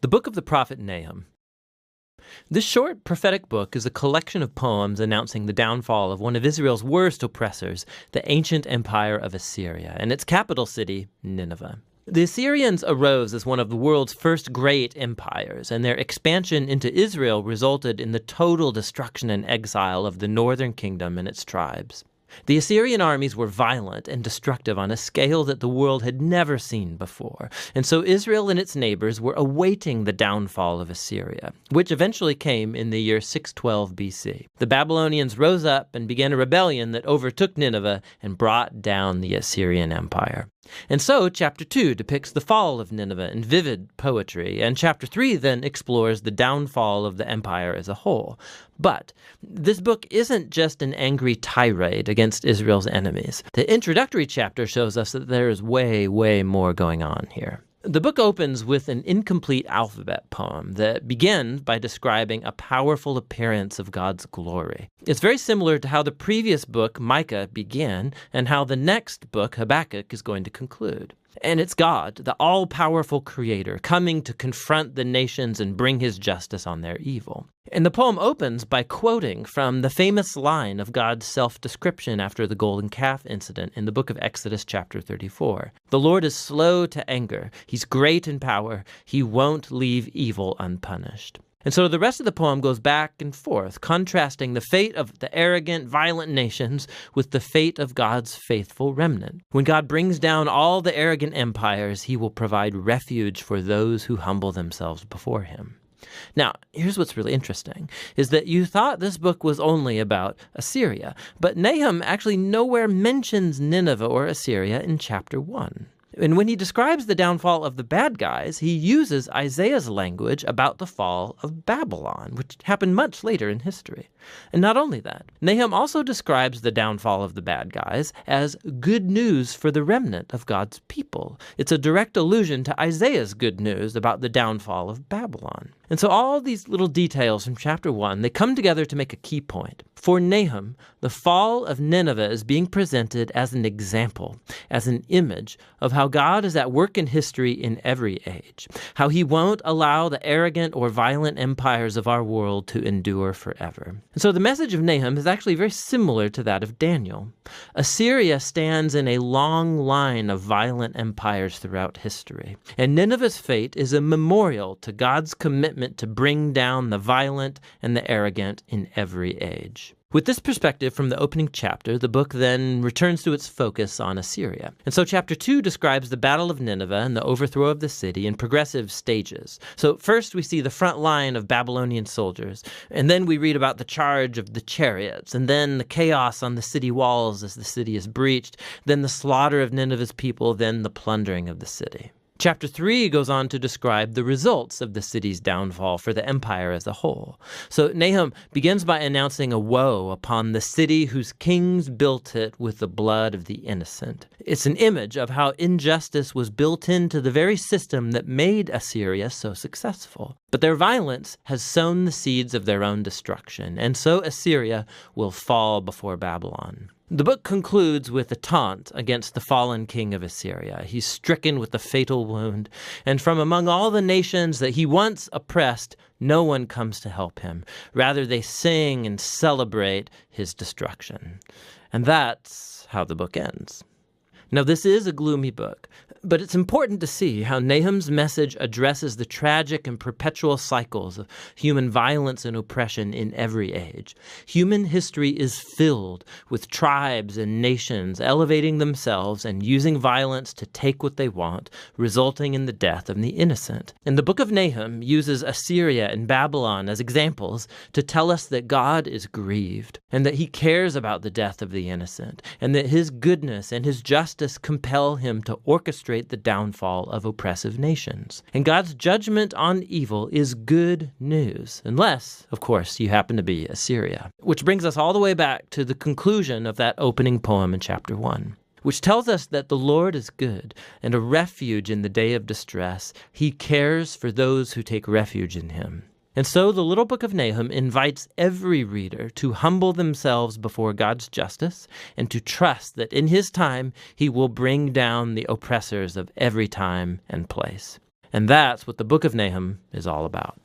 The book of the prophet Nahum. This short prophetic book is a collection of poems announcing the downfall of one of Israel's worst oppressors, the ancient empire of Assyria, and its capital city, Nineveh. The Assyrians arose as one of the world's first great empires, and their expansion into Israel resulted in the total destruction and exile of the northern kingdom and its tribes. The Assyrian armies were violent and destructive on a scale that the world had never seen before, and so Israel and its neighbors were awaiting the downfall of Assyria, which eventually came in the year 612 BC. The Babylonians rose up and began a rebellion that overtook Nineveh and brought down the Assyrian Empire. And so chapter 2 depicts the fall of Nineveh in vivid poetry, and chapter 3 then explores the downfall of the empire as a whole. But this book isn't just an angry tirade against Israel's enemies. The introductory chapter shows us that there is way, way more going on here. The book opens with an incomplete alphabet poem that begins by describing a powerful appearance of God's glory. It's very similar to how the previous book, Micah, began and how the next book, Habakkuk, is going to conclude. And it's God, the all-powerful creator, coming to confront the nations and bring his justice on their evil. And the poem opens by quoting from the famous line of God's self-description after the golden calf incident in the book of Exodus chapter 34. The Lord is slow to anger. He's great in power. He won't leave evil unpunished. And so the rest of the poem goes back and forth, contrasting the fate of the arrogant, violent nations with the fate of God's faithful remnant. When God brings down all the arrogant empires, he will provide refuge for those who humble themselves before him. Now, here's what's really interesting, is that you thought this book was only about Assyria, but Nahum actually nowhere mentions Nineveh or Assyria in chapter 1. And when he describes the downfall of the bad guys, he uses Isaiah's language about the fall of Babylon, which happened much later in history. And not only that, Nahum also describes the downfall of the bad guys as good news for the remnant of God's people. It's a direct allusion to Isaiah's good news about the downfall of Babylon. And so all these little details from chapter 1, they come together to make a key point. For Nahum, the fall of Nineveh is being presented as an example, as an image of how God is at work in history in every age, how he won't allow the arrogant or violent empires of our world to endure forever. And so the message of Nahum is actually very similar to that of Daniel. Assyria stands in a long line of violent empires throughout history, and Nineveh's fate is a memorial to God's commitment to bring down the violent and the arrogant in every age. With this perspective from the opening chapter, the book then returns to its focus on Assyria. And so chapter 2 describes the Battle of Nineveh and the overthrow of the city in progressive stages. So first we see the front line of Babylonian soldiers, and then we read about the charge of the chariots, and then the chaos on the city walls as the city is breached, then the slaughter of Nineveh's people, then the plundering of the city. Chapter 3 goes on to describe the results of the city's downfall for the empire as a whole. So Nahum begins by announcing a woe upon the city whose kings built it with the blood of the innocent. It's an image of how injustice was built into the very system that made Assyria so successful. But their violence has sown the seeds of their own destruction, and so Assyria will fall before Babylon. The book concludes with a taunt against the fallen king of Assyria. He's stricken with a fatal wound, and from among all the nations that he once oppressed, no one comes to help him. Rather, they sing and celebrate his destruction. And that's how the book ends. Now, this is a gloomy book, but it's important to see how Nahum's message addresses the tragic and perpetual cycles of human violence and oppression in every age. Human history is filled with tribes and nations elevating themselves and using violence to take what they want, resulting in the death of the innocent. And the book of Nahum uses Assyria and Babylon as examples to tell us that God is grieved, and that he cares about the death of the innocent, and that his goodness and his justice compel him to orchestrate the downfall of oppressive nations. And God's judgment on evil is good news, unless, of course, you happen to be Assyria. Which brings us all the way back to the conclusion of that opening poem in chapter 1. Which tells us that the Lord is good and a refuge in the day of distress. He cares for those who take refuge in him. And so the little book of Nahum invites every reader to humble themselves before God's justice and to trust that in his time he will bring down the oppressors of every time and place. And that's what the book of Nahum is all about.